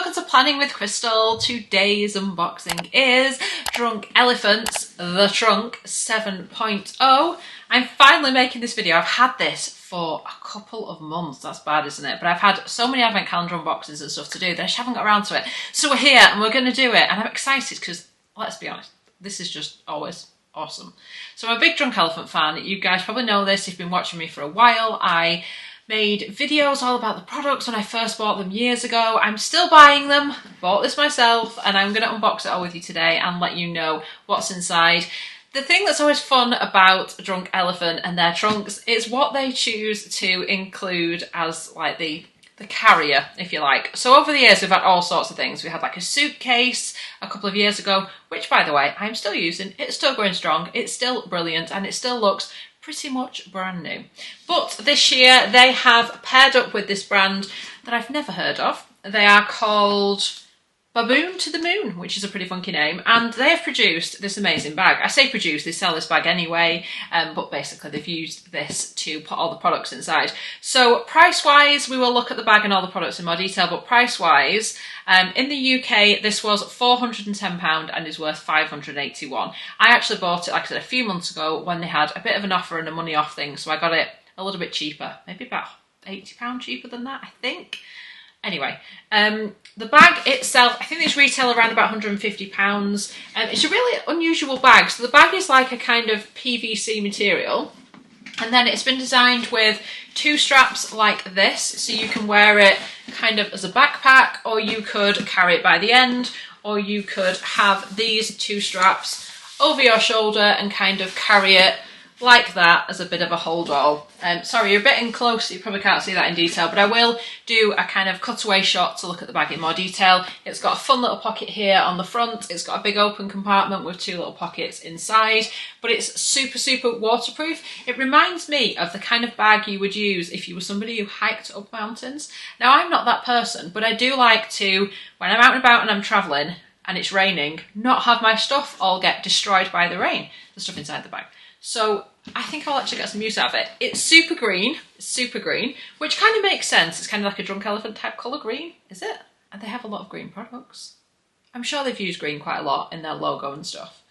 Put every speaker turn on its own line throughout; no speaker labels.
welcome to Planning with Crystal. Today's unboxing is Drunk Elephant's The Trunk 7.0. I'm finally making this video. I've had this for a couple of months. That's bad, isn't it? But I've had so many advent calendar unboxings and stuff to do that I just haven't got around to it. So we're here and we're going to do it, and I'm excited because, let's be honest, this is just always awesome. So I'm a big Drunk Elephant fan. You guys probably know this if you've been watching me for a while. I made videos all about the products when I first bought them years ago. I'm still buying them, bought this myself, and I'm going to unbox it all with you today and let you know what's inside. The thing that's always fun about Drunk Elephant and their trunks is what they choose to include as like the carrier, if you like. So over the years we've had all sorts of things. We had like a suitcase a couple of years ago, which by the way I'm still using. It's still going strong, it's still brilliant, and it still looks pretty much brand new. But this year they have paired up with this brand that I've never heard of. They are called Baboon to the Moon, which is a pretty funky name, and they have produced this amazing bag. I say produce, they sell this bag anyway, but basically they've used this to put all the products inside. So price-wise, we will look at the bag and all the products in more detail, but price-wise, in the UK, this was £410 and is worth £581. I actually bought it, like I said, a few months ago when they had a bit of an offer and a money off thing, so I got it a little bit cheaper, maybe about £80 cheaper than that, I think. Anyway, the bag itself, I think it's retail around about £150. It's a really unusual bag. So the bag is like a kind of PVC material, and then it's been designed with two straps like this, so you can wear it kind of as a backpack, or you could carry it by the end, or you could have these two straps over your shoulder and kind of carry it like that as a bit of a hold all. Sorry, you're a bit in close, so you probably can't see that in detail, but I will do a kind of cutaway shot to look at the bag in more detail. It's got a fun little pocket here on the front. It's got a big open compartment with two little pockets inside, but it's super, super waterproof. It reminds me of the kind of bag you would use if you were somebody who hiked up mountains. Now, I'm not that person, but I do like to, when I'm out and about and I'm traveling and it's raining, not have my stuff all get destroyed by the rain, the stuff inside the bag. So I think I'll actually get some use out of it. It's super green, which kind of makes sense. It's kind of like a Drunk Elephant type colour green, is it? And they have a lot of green products. I'm sure they've used green quite a lot in their logo and stuff.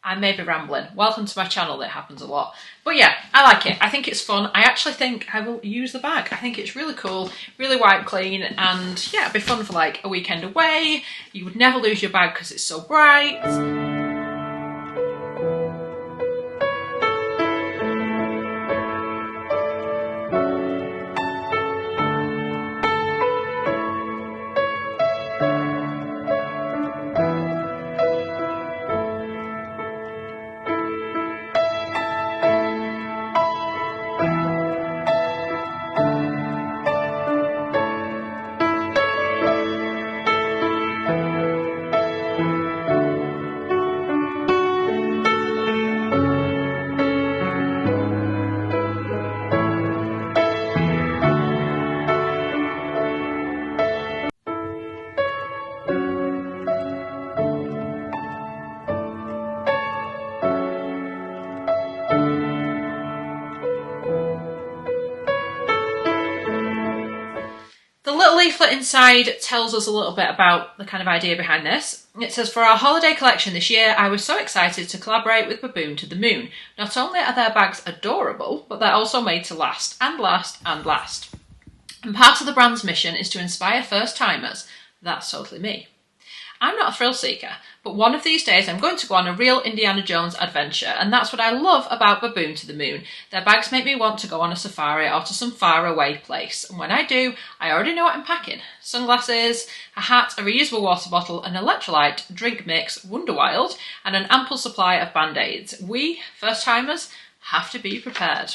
I may be rambling. Welcome to my channel, that happens a lot. But yeah, I like it. I think it's fun. I actually think I will use the bag. I think it's really cool, really wipe clean, and yeah, it'd be fun for like a weekend away. You would never lose your bag because it's so bright. The little leaflet inside tells us a little bit about the kind of idea behind this. It says, for our holiday collection this year, I was so excited to collaborate with Baboon to the Moon. Not only are their bags adorable, but they're also made to last and last and last. And part of the brand's mission is to inspire first-timers. That's totally me. I'm not a thrill seeker, but one of these days I'm going to go on a real Indiana Jones adventure, and that's what I love about Baboon to the Moon. Their bags make me want to go on a safari or to some faraway place, and when I do, I already know what I'm packing. Sunglasses, a hat, a reusable water bottle, an electrolyte, drink mix, Wonderwild, and an ample supply of band-aids. We, first-timers, have to be prepared.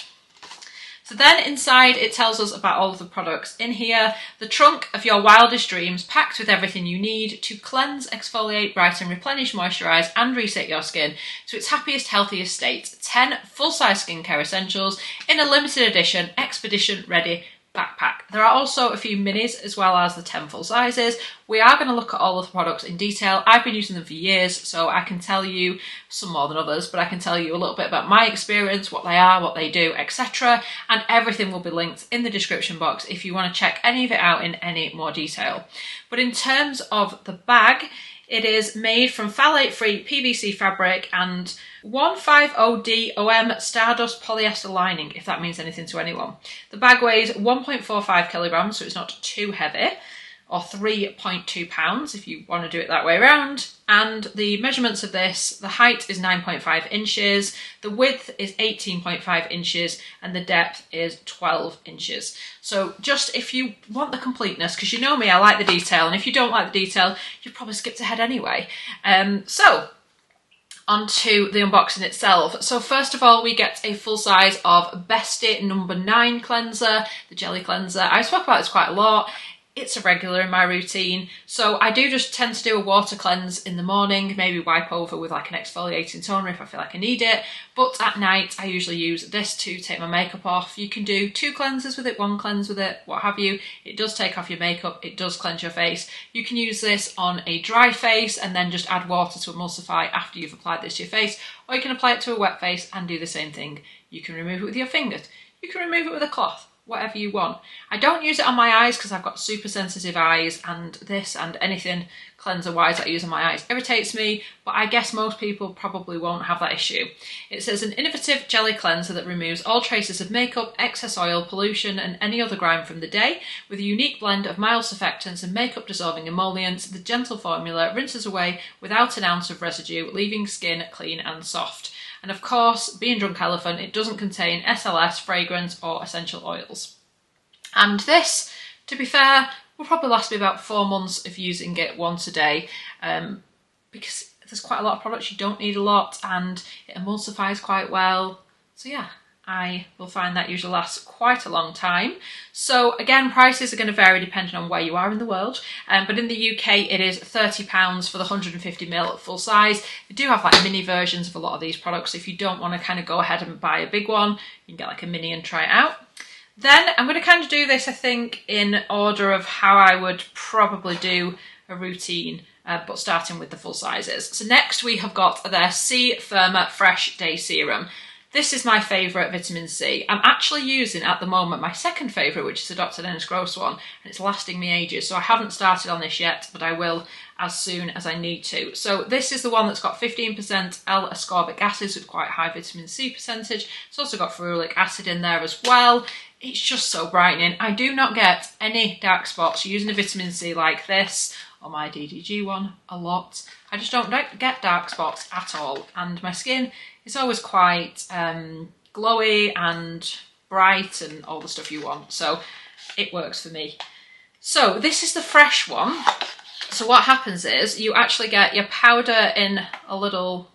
So then inside it tells us about all of the products in here. The trunk of your wildest dreams, packed with everything you need to cleanse, exfoliate, brighten, replenish, moisturise and reset your skin to its happiest, healthiest state. 10 full-size skincare essentials in a limited edition, expedition ready backpack. There are also a few minis as well as the 10 full sizes. We are going to look at all of the products in detail. I've been using them for years, so I can tell you some more than others, but I can tell you a little bit about my experience, what they are, what they do, etc. And everything will be linked in the description box if you want to check any of it out in any more detail. But in terms of the bag, it is made from phthalate-free PVC fabric and 150DOM Stardust polyester lining, if that means anything to anyone. The bag weighs 1.45 kilograms, so it's not too heavy, or 3.2 pounds if you want to do it that way around. And the measurements of this, the height is 9.5 inches, the width is 18.5 inches, and the depth is 12 inches. So just if you want the completeness, because you know me, I like the detail, and if you don't like the detail, you've probably skipped ahead anyway. So onto the unboxing itself. So first of all, we get a full size of Beste number 9 cleanser, the jelly cleanser. I spoke about this quite a lot. It's a regular in my routine, so I do just tend to do a water cleanse in the morning, maybe wipe over with like an exfoliating toner if I feel like I need it, but at night I usually use this to take my makeup off. You can do 2 cleanses with it, 1 cleanse with it, what have you. It does take off your makeup, it does cleanse your face. You can use this on a dry face and then just add water to emulsify after you've applied this to your face, or you can apply it to a wet face and do the same thing. You can remove it with your fingers, you can remove it with a cloth, whatever you want. I don't use it on my eyes because I've got super sensitive eyes, and this and anything cleanser wise that I use on my eyes irritates me, but I guess most people probably won't have that issue. It says an innovative jelly cleanser that removes all traces of makeup, excess oil, pollution and any other grime from the day. With a unique blend of mild surfactants and makeup dissolving emollients, the gentle formula rinses away without an ounce of residue, leaving skin clean and soft. And of course, being Drunk Elephant, it doesn't contain SLS, fragrance or essential oils. And this, to be fair, will probably last me about 4 months of using it once a day, because there's quite a lot of products, you don't need a lot, and it emulsifies quite well. So yeah, I will find that usually lasts quite a long time. So again, prices are going to vary depending on where you are in the world, but in the UK it is £30 for the 150ml full size. They do have like mini versions of a lot of these products, so if you don't want to kind of go ahead and buy a big one, you can get like a mini and try it out. Then I'm going to kind of do this, I think, in order of how I would probably do a routine, but starting with the full sizes. So next we have got their C-Firma Fresh Day Serum. This is my favourite vitamin C. I'm actually using at the moment my second favourite, which is a Dr. Dennis Gross one, and it's lasting me ages. So I haven't started on this yet, but I will as soon as I need to. So this is the one that's got 15% L-ascorbic acid, so it's quite high vitamin C percentage. It's also got ferulic acid in there as well. It's just so brightening. I do not get any dark spots using a vitamin C like this, or my DDG one a lot. I just don't get dark spots at all, and my skin is always quite glowy and bright and all the stuff you want, so it works for me. So this is the fresh one. So what happens is you actually get your powder in a little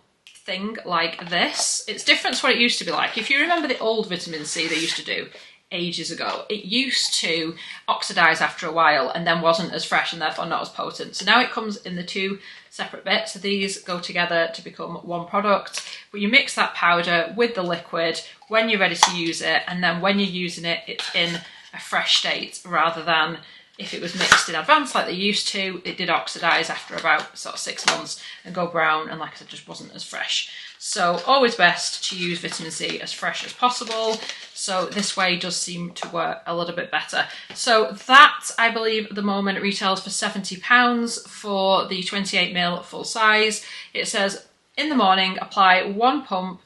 thing like this. It's different to what it used to be like. If you remember the old vitamin C they used to do ages ago, it used to oxidize after a while and then wasn't as fresh and therefore not as potent. So now it comes in the 2 separate bits. So these go together to become one product, but you mix that powder with the liquid when you're ready to use it, and then when you're using it, it's in a fresh state rather than if it was mixed in advance like they used to. It did oxidize after about sort of 6 months and go brown, and like I said, just wasn't as fresh. So always best to use vitamin C as fresh as possible. So this way does seem to work a little bit better. So that, I believe at the moment, retails for £70 for the 28ml full size. It says, in the morning, apply 1 pump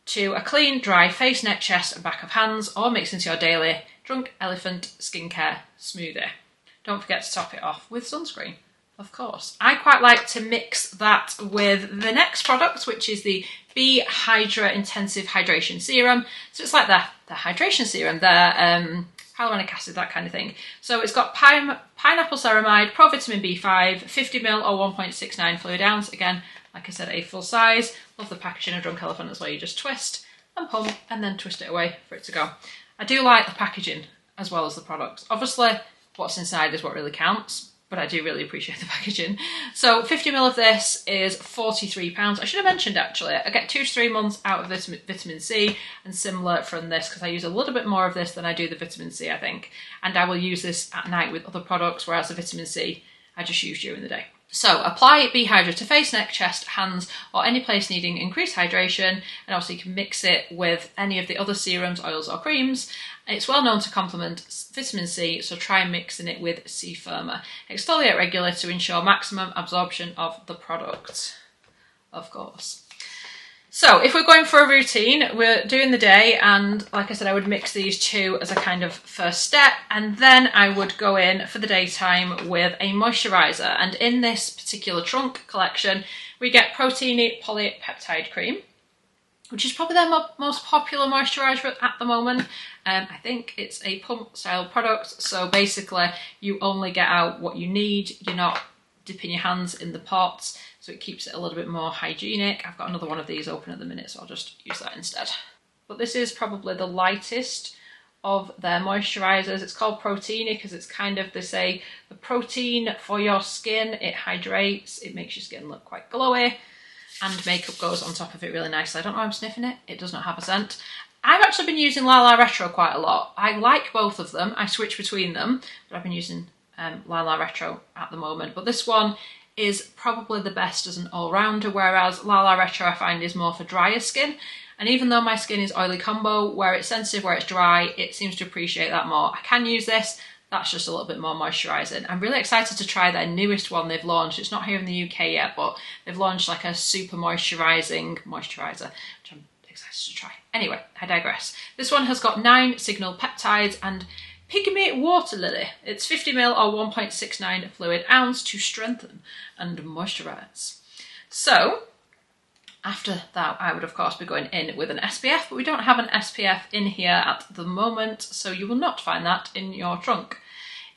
to a clean, dry face, neck, chest and back of hands, or mix into your daily Drunk Elephant skincare smoothie. Don't forget to top it off with sunscreen, of course. I quite like to mix that with the next product, which is the B-Hydra Intensive Hydration Serum. So it's like the hydration serum, their hyaluronic acid, that kind of thing. So it's got pineapple ceramide, provitamin B5, 50ml or 1.69 fluid ounce. Again, like I said, a full size. Love the packaging of Drunk Elephant as well. You just twist and pump and then twist it away for it to go. I do like the packaging as well as the products. Obviously, what's inside is what really counts. but I do really appreciate the packaging. So 50ml of this is £43. I should have mentioned actually, I get 2 to 3 months out of this vitamin C, and similar from this because I use a little bit more of this than I do the vitamin C, I think. And I will use this at night with other products, whereas the vitamin C I just use during the day. So apply B-Hydra to face, neck, chest, hands, or any place needing increased hydration, and also you can mix it with any of the other serums, oils or creams. It's well known to complement vitamin C, so try mixing it with C-Firma. Exfoliate regularly to ensure maximum absorption of the product, of course. So if we're going for a routine, we're doing the day, and like I said, I would mix these two as a kind of first step, and then I would go in for the daytime with a moisturiser. And in this particular trunk collection, we get Protini Polypeptide Cream, which is probably their most popular moisturiser at the moment. I think it's a pump style product, so basically you only get out what you need. You're not dipping your hands in the pots, so it keeps it a little bit more hygienic. I've got another one of these open at the minute, so I'll just use that instead. But this is probably the lightest of their moisturisers. It's called Protini because it's kind of, they say, the protein for your skin. It hydrates, it makes your skin look quite glowy, and makeup goes on top of it really nicely. I don't know why I'm sniffing it, it does not have a scent. I've actually been using Lala Retro quite a lot. I like both of them, I switch between them, but I've been using Lala Retro at the moment. But this one is probably the best as an all-rounder, whereas Lala Retro I find is more for drier skin. And even though my skin is oily combo, where it's sensitive, where it's dry, it seems to appreciate that more. I can use this, that's just a little bit more moisturising. I'm really excited to try their newest one they've launched. It's not here in the UK yet, but they've launched like a super moisturising moisturiser, which I'm excited to try. Anyway, I digress. This one has got 9 signal peptides and Pigment Water Lily. It's 50ml or 1.69 fluid ounce to strengthen and moisturise. So after that, I would of course be going in with an SPF, but we don't have an SPF in here at the moment, so you will not find that in your trunk.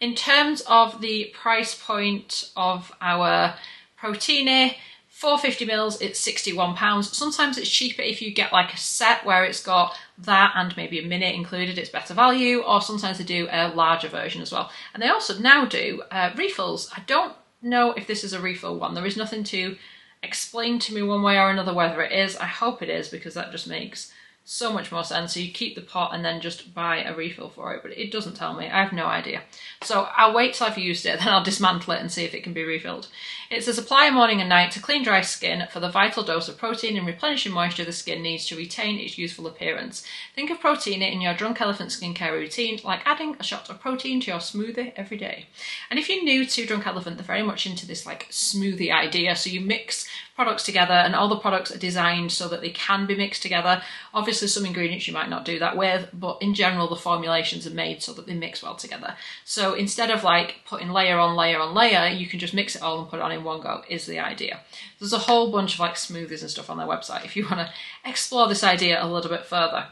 In terms of the price point of our Protini, for 50ml, it's £61. Sometimes it's cheaper if you get like a set where it's got that and maybe a minute included, it's better value, or sometimes they do a larger version as well. And they also now do refills. I don't know if this is a refill one. There is nothing to explain to me one way or another whether it is. I hope it is, because that just makes so much more sense. So you keep the pot and then just buy a refill for it, but it doesn't tell me. I have no idea. So I'll wait till I've used it, then I'll dismantle it and see if it can be refilled. It says apply morning and night to clean dry skin for the vital dose of protein and replenishing moisture the skin needs to retain its youthful appearance. Think of Protini in your Drunk Elephant skincare routine like adding a shot of protein to your smoothie every day. And if you're new to Drunk Elephant, they're very much into this like smoothie idea. So you mix products together, and all the products are designed so that they can be mixed together. Obviously some ingredients you might not do that with, but in general the formulations are made so that they mix well together. So instead of like putting layer on layer on layer, you can just mix it all and put it on in one go, is the idea. There's a whole bunch of like smoothies and stuff on their website if you want to explore this idea a little bit further.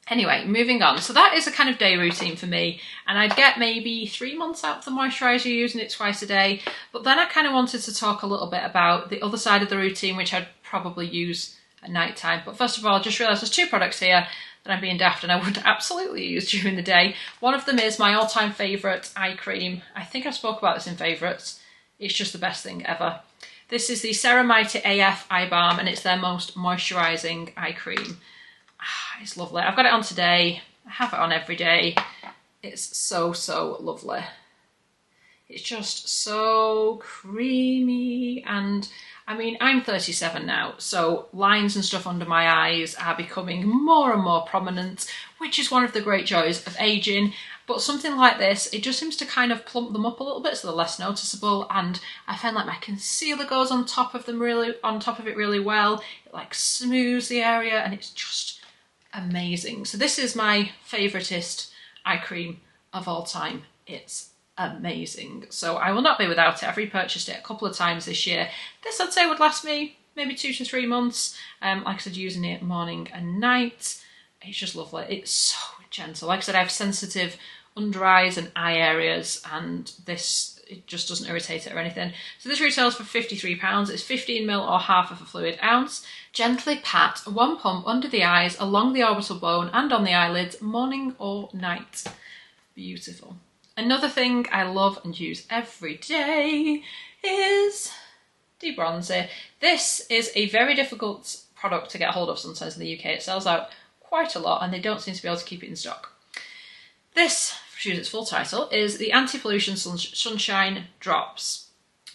Anyway, moving on. So that is a kind of day routine for me, and I'd get maybe 3 months out of the moisturiser using it twice a day. But then I kind of wanted to talk a little bit about the other side of the routine, which I'd probably use at night time. But first of all, I just realised there's 2 products here that I'm being daft and I would absolutely use during the day. One of them is my all-time favourite eye cream. I think I spoke about this in favourites. It's just the best thing ever. This is the Ceramighty Eye Balm, and it's their most moisturising eye cream. It's lovely. I've got it on today. I have it on every day. It's so, so lovely. It's just so creamy, and I mean, I'm 37 now, so lines and stuff under my eyes are becoming more and more prominent, which is one of the great joys of aging. But something like this, it just seems to kind of plump them up a little bit so they're less noticeable, and I find like my concealer goes on top of them really well. It like smooths the area, and it's just amazing. So this is my favouriteest eye cream of all time. It's amazing. So I will not be without it. I've repurchased it a couple of times this year. This I'd say would last me maybe 2 to 3 months. Like I said, using it morning and night. It's just lovely. It's so gentle. Like I said, I have sensitive under eyes and eye areas, and this, it just doesn't irritate it or anything. So this retails for £53. It's 15ml or half of a fluid ounce. Gently pat 1 pump under the eyes, along the orbital bone and on the eyelids, morning or night. Beautiful. Another thing I love and use every day is D-Bronzi. This is a very difficult product to get hold of sometimes in the UK. It sells out quite a lot and they don't seem to be able to keep it in stock. This, to use its full title, is the Anti-Pollution Sunshine Drops.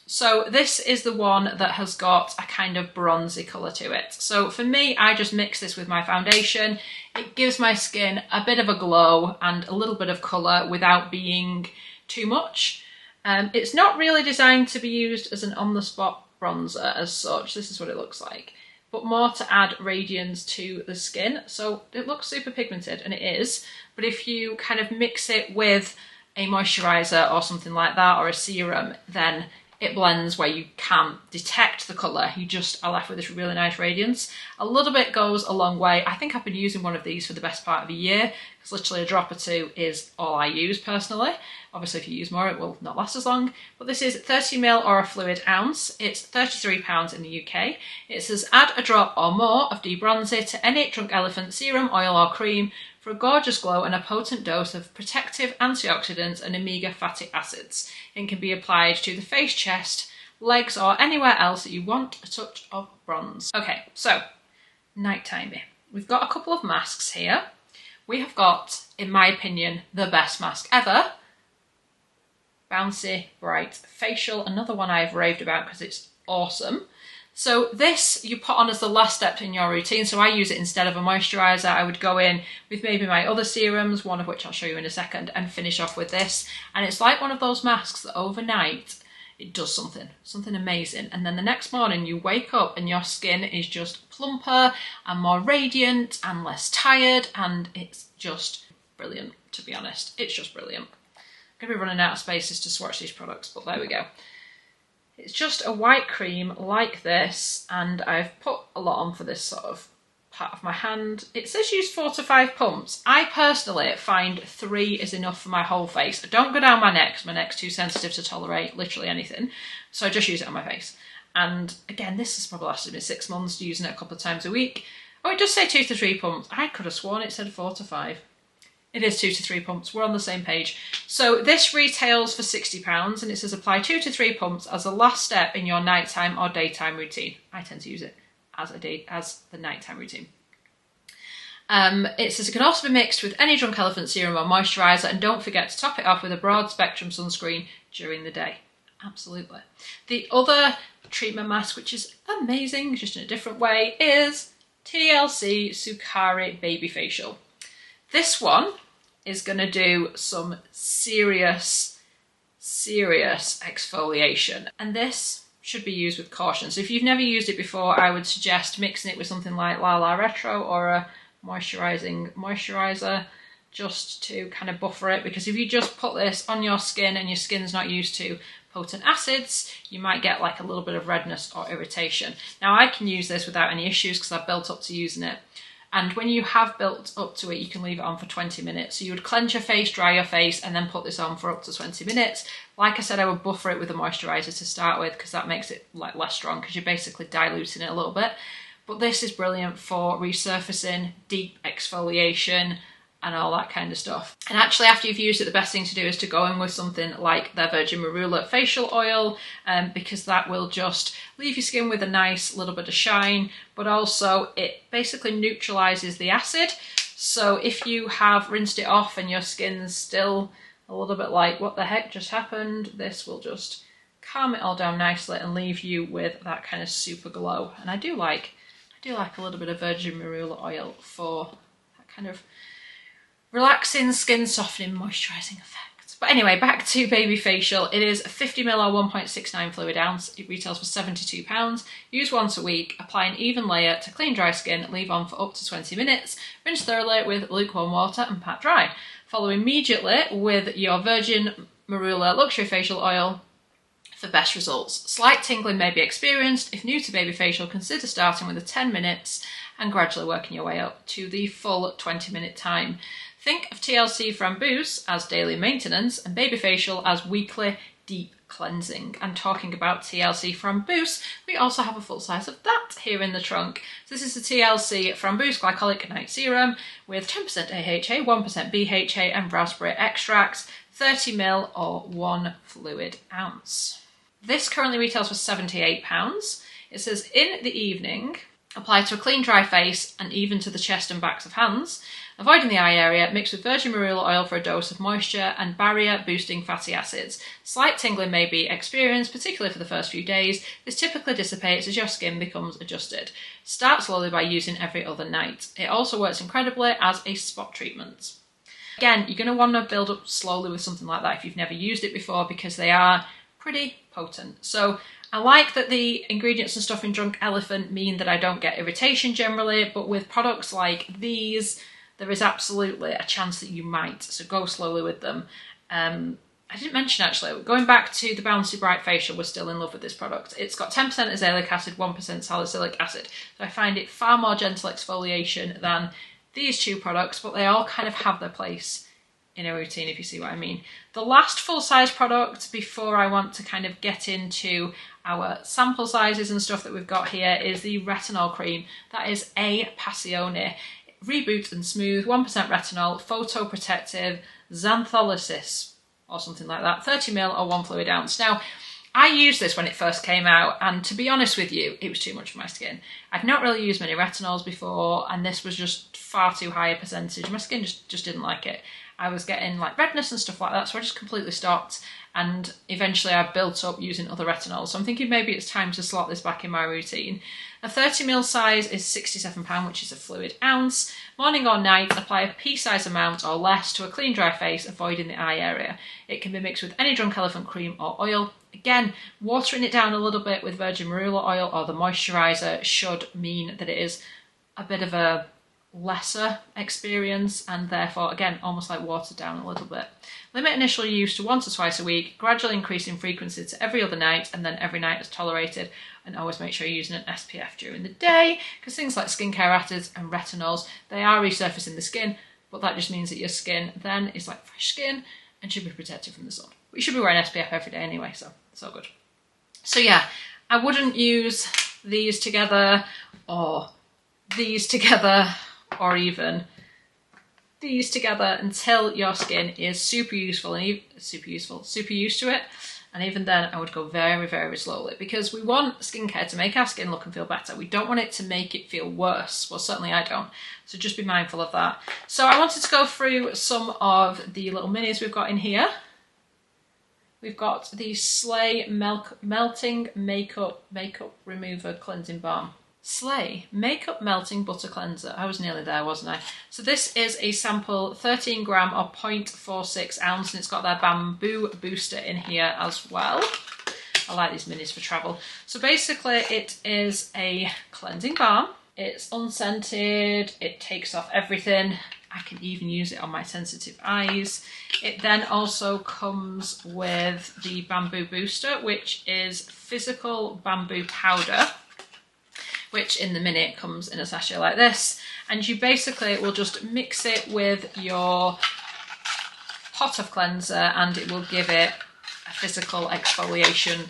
So this is the one that has got a kind of bronzy colour to it. So for me, I just mix this with my foundation. It gives my skin a bit of a glow and a little bit of colour without being too much. It's not really designed to be used as an on-the-spot bronzer as such. This is what it looks like, but more to add radiance to the skin. So it looks super pigmented, and it is, but if you kind of mix it with a moisturiser or something like that, or a serum, then it blends where you can detect the colour. You just are left with this really nice radiance. A little bit goes a long way. I think I've been using one of these for the best part of a year, because literally a drop or two is all I use personally. Obviously, if you use more, it will not last as long. But this is 30ml or a fluid ounce. It's £33 in the UK. It says add a drop or more of D-Bronzi to any Drunk Elephant serum, oil or cream for a gorgeous glow and a potent dose of protective antioxidants and omega fatty acids. It can be applied to the face, chest, legs or anywhere else that you want a touch of bronze. Okay, so nighttime-y. We've got a couple of masks here. We have got, in my opinion, the best mask ever. Bouncy Brightfacial, another one I've raved about because it's awesome. So this you put on as the last step in your routine. So I use it instead of a moisturiser. I would go in with maybe my other serums, one of which I'll show you in a second, and finish off with this. And it's like one of those masks that overnight it does something amazing. And then the next morning you wake up and your skin is just plumper and more radiant and less tired, and it's just brilliant, to be honest. It's just brilliant. I'm going to be running out of spaces to swatch these products, but there we go. It's just a white cream like this, and I've put a lot on for this sort of part of my hand. It says use 4 to 5 pumps. I personally find 3 is enough for my whole face. I don't go down my neck because my neck's too sensitive to tolerate literally anything, so I just use it on my face. And again, this has probably lasted me 6 months, using it a couple of times a week. Oh, it does say 2 to 3 pumps. I could have sworn it said 4 to 5. It is 2 to 3 pumps. We're on the same page. So this retails for £60 and it says apply 2 to 3 pumps as a last step in your nighttime or daytime routine. I tend to use it as the nighttime routine. It says it can also be mixed with any Drunk Elephant serum or moisturiser, and don't forget to top it off with a broad spectrum sunscreen during the day. Absolutely. The other treatment mask, which is amazing, just in a different way, is T.L.C. Sukari Babyfacial. This one is going to do some serious exfoliation, and this should be used with caution. So if you've never used it before, I would suggest mixing it with something like Lala Retro or a moisturiser just to kind of buffer it, because if you just put this on your skin and your skin's not used to potent acids, you might get like a little bit of redness or irritation. Now I can use this without any issues because I've built up to using it. And when you have built up to it, you can leave it on for 20 minutes. So you would cleanse your face, dry your face, and then put this on for up to 20 minutes. Like I said, I would buffer it with a moisturiser to start with, because that makes it like less strong, because you're basically diluting it a little bit. But this is brilliant for resurfacing, deep exfoliation, and all that kind of stuff. And actually, after you've used it, the best thing to do is to go in with something like their Virgin Marula facial oil, because that will just leave your skin with a nice little bit of shine, but also it basically neutralizes the acid. So if you have rinsed it off and your skin's still a little bit like, what the heck just happened, this will just calm it all down nicely and leave you with that kind of super glow. And I do like a little bit of Virgin Marula oil for that kind of relaxing, skin softening, moisturising effect. But anyway, back to Babyfacial. It is 50ml or 1.69 fluid ounce. It retails for £72. Use once a week. Apply an even layer to clean dry skin. Leave on for up to 20 minutes. Rinse thoroughly with lukewarm water and pat dry. Follow immediately with your Virgin Marula Luxury Facial Oil for best results. Slight tingling may be experienced. If new to Babyfacial, consider starting with 10 minutes and gradually working your way up to the full 20-minute time. Think of T.L.C. Framboos as daily maintenance and Babyfacial as weekly deep cleansing. And talking about T.L.C. Framboos, we also have a full size of that here in the trunk. So this is the T.L.C. Framboos Glycolic Night Serum with 10% AHA, 1% BHA and raspberry extracts, 30ml or 1 fluid ounce. This currently retails for £78. It says in the evening, apply to a clean dry face and even to the chest and backs of hands, avoiding the eye area, mix with virgin marula oil for a dose of moisture and barrier boosting fatty acids. Slight tingling may be experienced, particularly for the first few days. This typically dissipates as your skin becomes adjusted. Start slowly by using every other night. It also works incredibly as a spot treatment. Again, you're going to want to build up slowly with something like that if you've never used it before, because they are pretty potent. So I like that the ingredients and stuff in Drunk Elephant mean that I don't get irritation generally, but with products like these, there is absolutely a chance that you might, so go slowly with them. I didn't mention actually, going back to the Bouncy Brightfacial, we're still in love with this product. It's got 10% azelaic acid, 1% salicylic acid, so I find it far more gentle exfoliation than these two products, but they all kind of have their place in a routine, if you see what I mean. The last full-size product before I want to kind of get into our sample sizes and stuff that we've got here is the retinol cream. That is A-Passioni. Reboot and Smooth, 1% retinol, photoprotective, xantholysis, or something like that, 30ml or 1 fluid ounce. Now, I used this when it first came out, and to be honest with you, it was too much for my skin. I've not really used many retinols before, and this was just far too high a percentage. My skin just didn't like it. I was getting like redness and stuff like that, so I just completely stopped, and eventually I built up using other retinols. So I'm thinking maybe it's time to slot this back in my routine. A 30ml size is £67, which is a fluid ounce. Morning or night, apply a pea-size amount or less to a clean dry face, avoiding the eye area. It can be mixed with any Drunk Elephant cream or oil. Again, watering it down a little bit with virgin marula oil or the moisturiser should mean that it is a bit of a lesser experience, and therefore again almost like watered down a little bit. Limit initial use to 1 to twice a week, gradually increase in frequency to every other night, and then every night as tolerated. And always make sure you're using an SPF during the day, because things like skincare acids and retinols, they are resurfacing the skin, but that just means that your skin then is like fresh skin and should be protected from the sun. But you should be wearing SPF every day anyway, so it's all good. So yeah, I wouldn't use these together or these together or even these together until your skin is super used to it. And even then I would go very, very slowly, because we want skincare to make our skin look and feel better. We don't want it to make it feel worse. Well, certainly I don't. So just be mindful of that. So I wanted to go through some of the little minis we've got in here. We've got the Slaai Melting Makeup Remover Cleansing Balm. Slaai Makeup Melting Butter Cleanser. I was nearly there, wasn't I? So this is a sample 13 gram or 0.46 ounce, and it's got their bamboo booster in here as well. I like these minis for travel. So basically it is a cleansing balm. It's unscented, it takes off everything. I can even use it on my sensitive eyes. It then also comes with the bamboo booster, which is physical bamboo powder, which in the minute comes in a sachet like this, and you basically will just mix it with your pot of cleanser and it will give it a physical exfoliation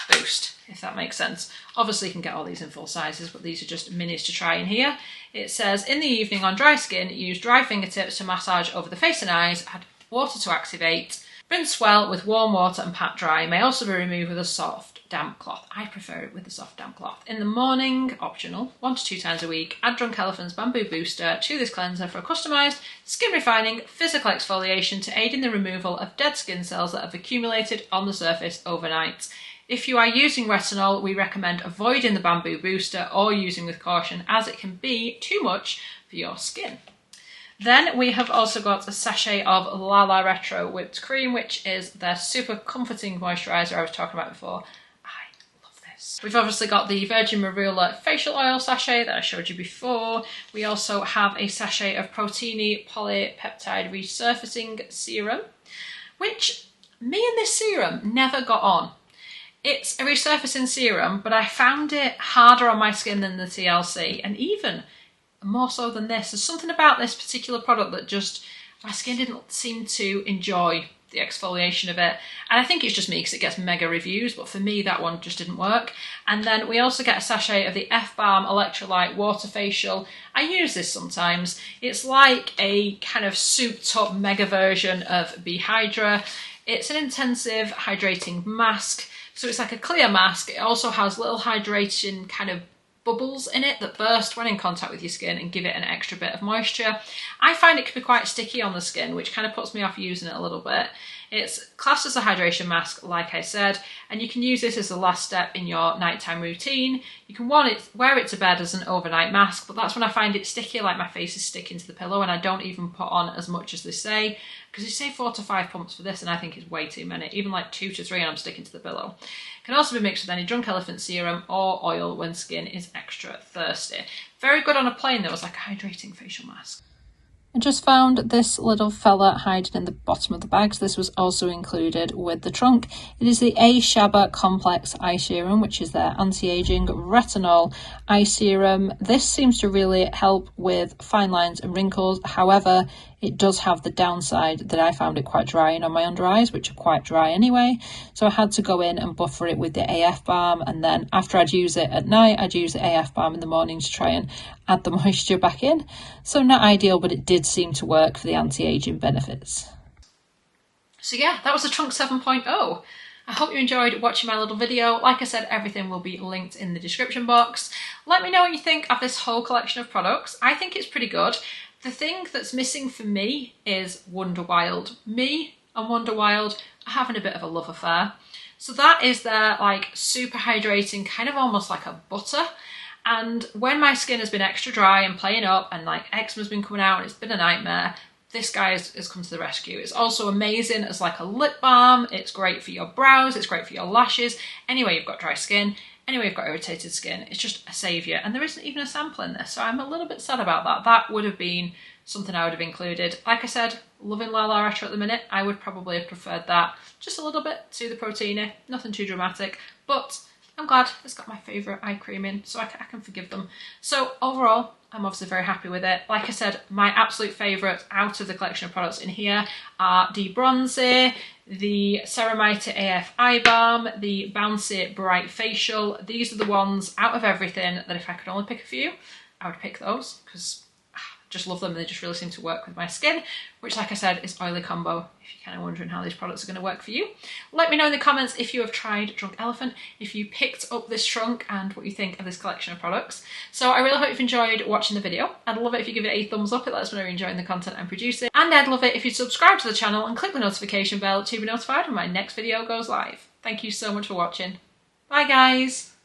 boost, if that makes sense. Obviously you can get all these in full sizes, but these are just minis to try in here. It says, in the evening on dry skin, use dry fingertips to massage over the face and eyes, add water to activate, rinse well with warm water and pat dry. It may also be removed with a soft damp cloth. I prefer it with a soft damp cloth. In the morning, optional, 1 to 2 times a week, add Drunk Elephant's bamboo booster to this cleanser for a customised skin refining physical exfoliation to aid in the removal of dead skin cells that have accumulated on the surface overnight. If you are using retinol, we recommend avoiding the bamboo booster or using with caution, as it can be too much for your skin. Then we have also got a sachet of Lala Retro Whipped Cream, which is their super comforting moisturiser I was talking about before. We've obviously got the Virgin Marula facial oil sachet that I showed you before. We also have a sachet of Protini Polypeptide Resurfacing Serum, which me and this serum never got on. It's a resurfacing serum, but I found it harder on my skin than the T.L.C, and even more so than this. There's something about this particular product that just my skin didn't seem to enjoy the exfoliation of it. And I think it's just me because it gets mega reviews, but for me that one just didn't work. And then we also get a sachet of the F-Balm Electrolyte Waterfacial. I use this sometimes. It's like a kind of souped up mega version of B-Hydra. It's an intensive hydrating mask. So it's like a clear mask. It also has little hydration kind of bubbles in it that burst when in contact with your skin and give it an extra bit of moisture. I find it can be quite sticky on the skin, which kind of puts me off using it a little bit. It's classed as a hydration mask, like I said, and you can use this as the last step in your nighttime routine. You can wear it to bed as an overnight mask, but that's when I find it sticky, like my face is sticking to the pillow, and I don't even put on as much as they say, because they say 4 to 5 pumps for this, and I think it's way too many. Even like 2 to 3 and I'm sticking to the pillow. It can also be mixed with any Drunk Elephant serum or oil when skin is extra thirsty. Very good on a plane though, as like a hydrating facial mask. I just found this little fella hiding in the bottom of the bag, so this was also included with the trunk. It is the A-Shaba Complex Eye Serum, which is their anti-aging retinol eye serum. This seems to really help with fine lines and wrinkles. However, it does have the downside that I found it quite drying on my under eyes, which are quite dry anyway. So I had to go in and buffer it with the AF Balm, and then after I'd use it at night, I'd use the AF Balm in the morning to try and add the moisture back in. So not ideal, but it did seem to work for the anti-aging benefits. So yeah, that was the Trunk 7.0. I hope you enjoyed watching my little video. Like I said, everything will be linked in the description box. Let me know what you think of this whole collection of products. I think it's pretty good. The thing that's missing for me is Wonder Wild. Me and Wonder Wild are having a bit of a love affair. So that is their like super hydrating, kind of almost like a butter. And when my skin has been extra dry and playing up and like eczema's been coming out and it's been a nightmare, this guy has come to the rescue. It's also amazing as like a lip balm. It's great for your brows. It's great for your lashes. Anyway, you've got dry skin. Anyway, you've got irritated skin. It's just a saviour. And there isn't even a sample in this. So I'm a little bit sad about that. That would have been something I would have included. Like I said, loving Lala Retro at the minute. I would probably have preferred that just a little bit to the Protini. Nothing too dramatic. But I'm glad it's got my favourite eye cream in, so I can forgive them. So overall, I'm obviously very happy with it. Like I said, my absolute favourites out of the collection of products in here are D-Bronzi, the Ceramighty Eye Balm, the Bouncy Brightfacial. These are the ones out of everything that if I could only pick a few, I would pick those because I just love them and they just really seem to work with my skin, which like I said is oily combo if you're kind of wondering how these products are going to work for you. Let me know in the comments if you have tried Drunk Elephant, if you picked up this trunk and what you think of this collection of products. So I really hope you've enjoyed watching the video. I'd love it if you give it a thumbs up, it lets me know you're enjoying the content I'm producing. And I'd love it if you subscribe to the channel and click the notification bell to be notified when my next video goes live. Thank you so much for watching. Bye guys!